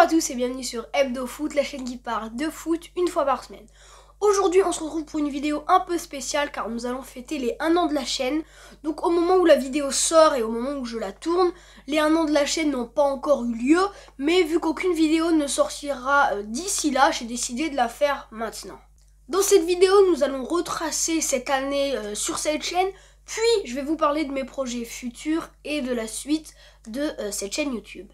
à tous et bienvenue sur Hebdo Foot, la chaîne qui parle de foot une fois par semaine. Aujourd'hui on se retrouve pour une vidéo un peu spéciale car nous allons fêter les 1 an de la chaîne. Donc au moment où la vidéo sort et au moment où je la tourne, les 1 an de la chaîne n'ont pas encore eu lieu. Mais vu qu'aucune vidéo ne sortira d'ici là, j'ai décidé de la faire maintenant. Dans cette vidéo nous allons retracer cette année sur cette chaîne. Puis je vais vous parler de mes projets futurs et de la suite de cette chaîne YouTube.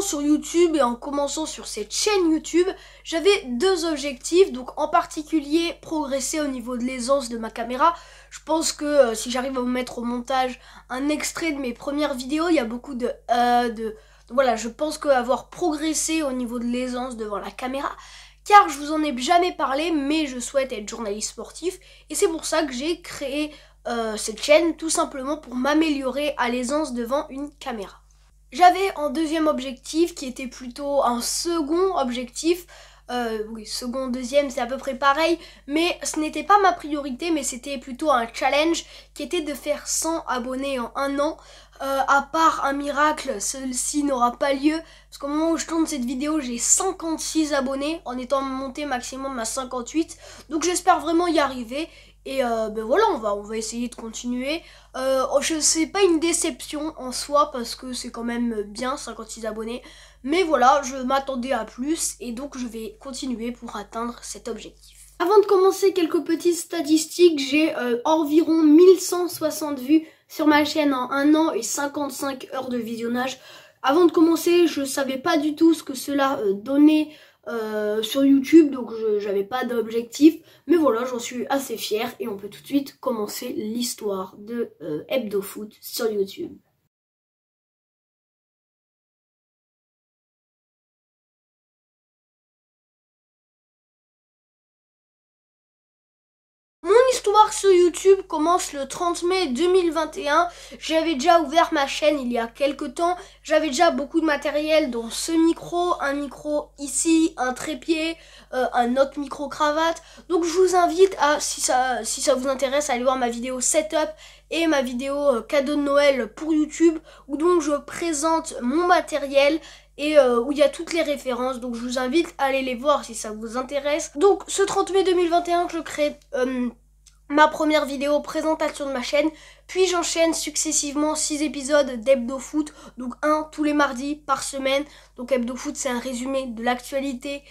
Sur YouTube et en commençant sur cette chaîne YouTube, j'avais deux objectifs. Donc en particulier progresser au niveau de l'aisance de ma caméra. Je pense que si j'arrive à vous mettre au montage un extrait de mes premières vidéos, il y a beaucoup de voilà, je pense qu'avoir progressé au niveau de l'aisance devant la caméra, car je vous en ai jamais parlé, mais je souhaite être journaliste sportif et c'est pour ça que j'ai créé cette chaîne, tout simplement pour m'améliorer à l'aisance devant une caméra. J'avais un deuxième objectif qui était plutôt un second objectif. Oui, second, deuxième, c'est à peu près pareil. Mais ce n'était pas ma priorité, mais c'était plutôt un challenge qui était de faire 100 abonnés en 1 an. À part un miracle, celle-ci n'aura pas lieu. Parce qu'au moment où je tourne cette vidéo, j'ai 56 abonnés en étant monté maximum à 58. Donc j'espère vraiment y arriver. Et ben voilà, on va essayer de continuer. C'est pas une déception en soi parce que c'est quand même bien 56 abonnés. Mais voilà, je m'attendais à plus et donc je vais continuer pour atteindre cet objectif. Avant de commencer, quelques petites statistiques. J'ai environ 1160 vues sur ma chaîne en 1 an et 55 heures de visionnage. Avant de commencer, je savais pas du tout ce que cela donnait sur YouTube, donc j'avais pas d'objectif, mais voilà, j'en suis assez fière et on peut tout de suite commencer l'histoire de Hebdo Foot sur YouTube. Mon histoire sur YouTube commence le 30 mai 2021. J'avais déjà ouvert ma chaîne il y a quelques temps. J'avais déjà beaucoup de matériel, dont ce micro, un micro ici, un trépied, un autre micro cravate. Donc je vous invite à, si ça vous intéresse, à aller voir ma vidéo setup et ma vidéo cadeau de Noël pour YouTube, où donc je présente mon matériel et où il y a toutes les références. Donc je vous invite à aller les voir si ça vous intéresse. Donc ce 30 mai 2021 je crée ma première vidéo présentation de ma chaîne, puis j'enchaîne successivement 6 épisodes d'Hebdo Foot, donc un tous les mardis par semaine. Donc Hebdo Foot, c'est un résumé de l'actualité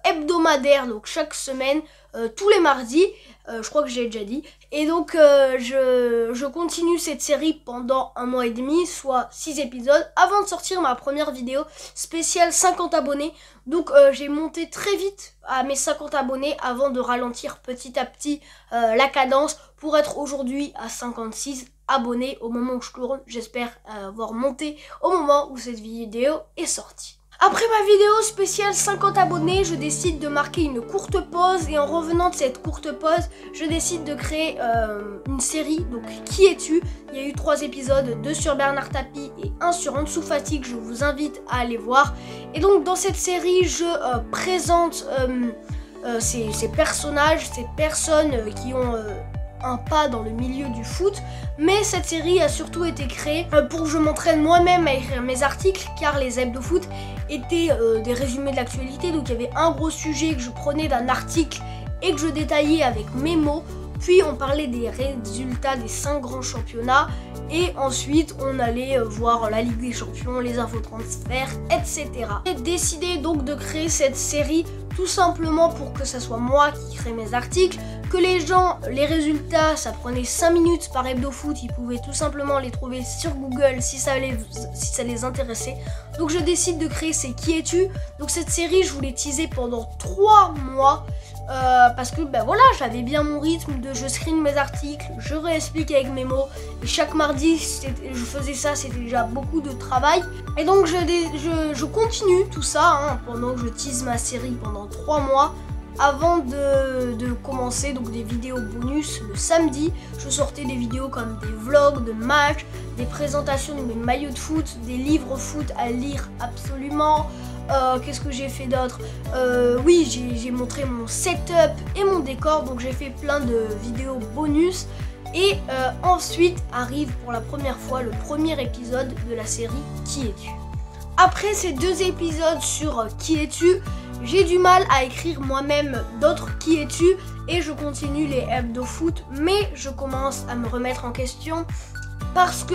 hebdomadaire, donc chaque semaine, tous les mardis, je crois que j'ai déjà dit. Et donc je continue cette série pendant 1 mois et demi, soit 6 épisodes, avant de sortir ma première vidéo spéciale 50 abonnés. Donc j'ai monté très vite à mes 50 abonnés avant de ralentir petit à petit la cadence pour être aujourd'hui à 56 abonnés au moment où je tourne. J'espère avoir monté au moment où cette vidéo est sortie. Après ma vidéo spéciale 50 abonnés, je décide de marquer une courte pause et en revenant de cette courte pause, je décide de créer une série, donc Qui es-tu? Il y a eu 3 épisodes, 2 sur Bernard Tapie et 1 sur En dessous fatigue, je vous invite à aller voir. Et donc dans cette série, je présente ces personnages, ces personnes qui ont un pas dans le milieu du foot, mais cette série a surtout été créée pour que je m'entraîne moi-même à écrire mes articles, car les Hebdo Foot étaient des résumés de l'actualité. Donc il y avait un gros sujet que je prenais d'un article et que je détaillais avec mes mots, puis on parlait des résultats des 5 grands championnats et ensuite on allait voir la Ligue des Champions, les infos transferts, etc. J'ai décidé donc de créer cette série tout simplement pour que ça soit moi qui crée mes articles, que les gens, les résultats, ça prenait 5 minutes par Hebdo Foot, ils pouvaient tout simplement les trouver sur Google si ça les intéressait. Donc je décide de créer ces Qui es-tu? Donc cette série, je voulais teaser pendant 3 mois. parce que ben voilà, j'avais bien mon rythme de je screen mes articles, je réexplique avec mes mots, et chaque mardi je faisais ça, c'était déjà beaucoup de travail. Et donc je continue tout ça hein, pendant que je tease ma série pendant 3 mois. Avant de commencer donc des vidéos bonus le samedi, je sortais des vidéos comme des vlogs de matchs, des présentations de mes maillots de foot, des livres foot à lire absolument. Qu'est-ce que j'ai fait d'autre? Oui, j'ai montré mon setup et mon décor, donc j'ai fait plein de vidéos bonus. Et ensuite arrive pour la première fois le premier épisode de la série Qui es-tu? Après ces 2 épisodes sur Qui es-tu, j'ai du mal à écrire moi-même d'autres Qui es-tu et je continue les hebdo foot, mais je commence à me remettre en question parce que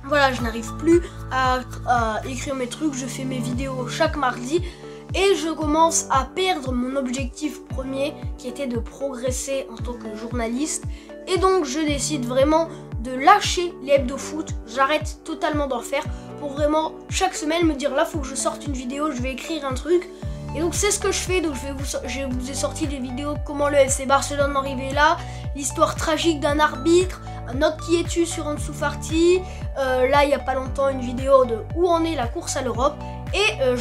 voilà, je n'arrive plus à écrire mes trucs, je fais mes vidéos chaque mardi et je commence à perdre mon objectif premier qui était de progresser en tant que journaliste, et donc je décide vraiment de lâcher les hebdo foot, j'arrête totalement d'en faire pour vraiment chaque semaine me dire là faut que je sorte une vidéo, je vais écrire un truc. Et donc c'est ce que je fais, donc je vous ai sorti des vidéos comment le FC Barcelone en arrivé là, l'histoire tragique d'un arbitre, un autre Qui es-tu sur Ansu Fati, là il n'y a pas longtemps une vidéo de où en est la course à l'Europe, et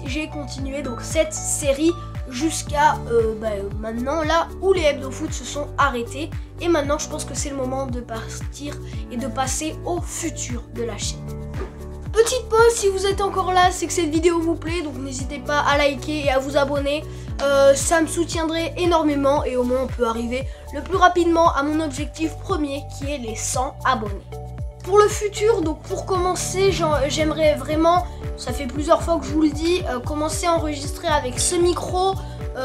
j'ai continué donc cette série jusqu'à maintenant là où les hebdo foot se sont arrêtés, et maintenant je pense que c'est le moment de partir et de passer au futur de la chaîne. Petite pause, si vous êtes encore là, c'est que cette vidéo vous plaît, donc n'hésitez pas à liker et à vous abonner, ça me soutiendrait énormément et au moins on peut arriver le plus rapidement à mon objectif premier qui est les 100 abonnés. Pour le futur, donc pour commencer, j'aimerais vraiment, ça fait plusieurs fois que je vous le dis, commencer à enregistrer avec ce micro,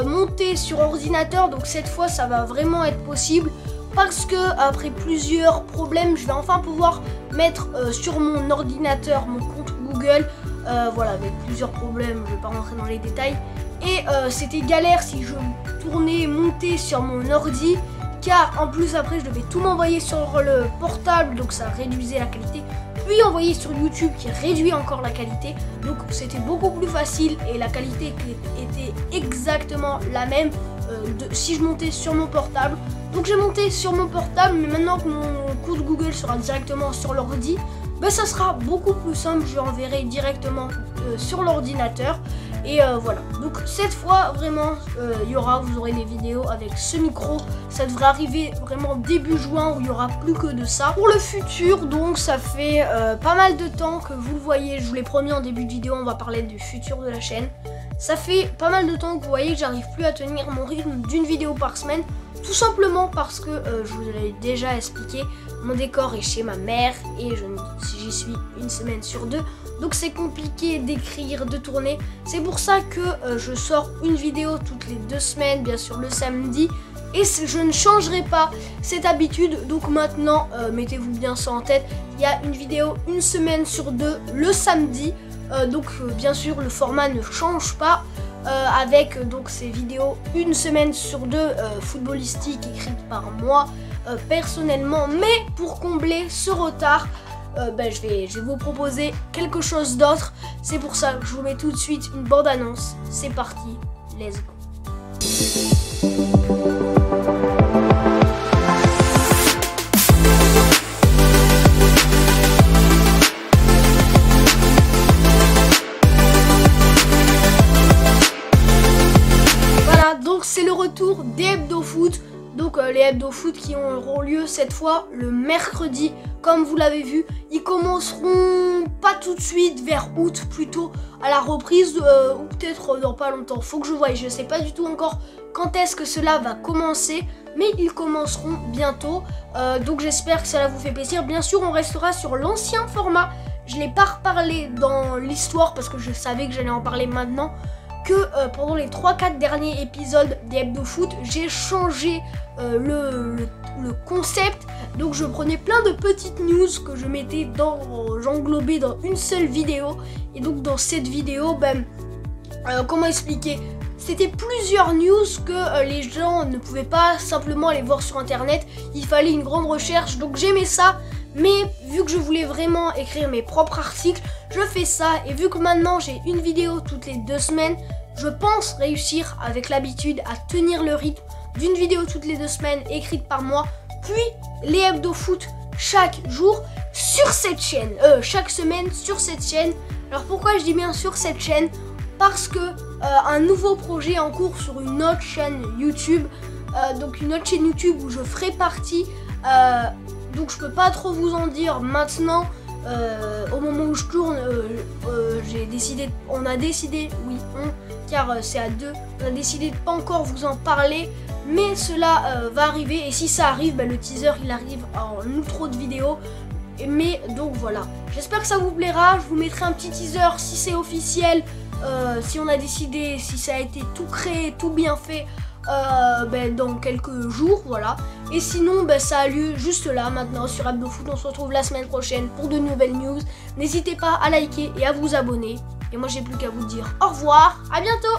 monter sur ordinateur, donc cette fois ça va vraiment être possible. Parce que après plusieurs problèmes, je vais enfin pouvoir mettre sur mon ordinateur mon compte Google. Voilà, avec plusieurs problèmes, je ne vais pas rentrer dans les détails. Et c'était galère si je tournais et montais sur mon ordi, car en plus après je devais tout m'envoyer sur le portable, donc ça réduisait la qualité. Puis envoyer sur YouTube qui réduit encore la qualité, donc c'était beaucoup plus facile et la qualité était exactement la même si je montais sur mon portable. Donc j'ai monté sur mon portable, mais maintenant que mon compte Google sera directement sur l'ordi, ben ça sera beaucoup plus simple, je l'enverrai directement sur l'ordinateur. Et voilà, donc cette fois vraiment vous aurez des vidéos avec ce micro, ça devrait arriver vraiment début juin où il n'y aura plus que de ça. Pour le futur, donc ça fait pas mal de temps que vous le voyez, je vous l'ai promis en début de vidéo, on va parler du futur de la chaîne. Ça fait pas mal de temps que vous voyez que j'arrive plus à tenir mon rythme d'une vidéo par semaine, tout simplement parce que je vous l'ai déjà expliqué, mon décor est chez ma mère et j'y suis une semaine sur 2. Donc c'est compliqué d'écrire, de tourner. C'est pour ça que je sors une vidéo toutes les 2 semaines, bien sûr le samedi. Et je ne changerai pas cette habitude. Donc maintenant, mettez-vous bien ça en tête. Il y a une vidéo une semaine sur 2 le samedi. Donc bien sûr le format ne change pas. Avec donc ces vidéos une semaine sur 2 footballistiques écrites par moi personnellement. Mais pour combler ce retard, je vais vous proposer quelque chose d'autre. C'est pour ça que je vous mets tout de suite une bande-annonce. C'est parti, let's go. Voilà, donc c'est le retour des hebdo foot. Donc les hebdo foot qui auront lieu cette fois le mercredi, comme vous l'avez vu. Ils commenceront pas tout de suite, vers août plutôt, à la reprise, ou peut-être dans pas longtemps. Faut que je voie, je sais pas du tout encore quand est-ce que cela va commencer, mais ils commenceront bientôt. Donc j'espère que cela vous fait plaisir. Bien sûr, on restera sur l'ancien format. Je l'ai pas reparlé dans l'histoire parce que je savais que j'allais en parler maintenant. Que pendant les 3-4 derniers épisodes des hebdo foot, j'ai changé le concept. Donc je prenais plein de petites news que je mettais j'englobais dans une seule vidéo. Et donc dans cette vidéo, comment expliquer, c'était plusieurs news que les gens ne pouvaient pas simplement aller voir sur internet. Il fallait une grande recherche, donc j'aimais ça. Mais vu que je voulais vraiment écrire mes propres articles, je fais ça. Et vu que maintenant j'ai une vidéo toutes les 2 semaines, Je pense réussir avec l'habitude à tenir le rythme d'une vidéo toutes les 2 semaines écrite par moi, puis les hebdo foot chaque jour sur cette chaîne, chaque semaine sur cette chaîne. Alors pourquoi je dis bien sur cette chaîne? Parce que un nouveau projet est en cours sur une autre chaîne YouTube, donc une autre chaîne YouTube où je ferai partie, donc je peux pas trop vous en dire maintenant. Au moment où je tourne, on a décidé, car c'est à 2, on a décidé de pas encore vous en parler, mais cela va arriver, et si ça arrive, le teaser il arrive en outro de vidéo. Mais donc voilà, j'espère que ça vous plaira. Je vous mettrai un petit teaser si c'est officiel, si on a décidé, si ça a été tout créé, tout bien fait, dans quelques jours, voilà. Et sinon, ça a lieu juste là, maintenant, sur Hebdo Foot. On se retrouve la semaine prochaine pour de nouvelles news. N'hésitez pas à liker et à vous abonner. Et moi, j'ai plus qu'à vous dire au revoir, à bientôt.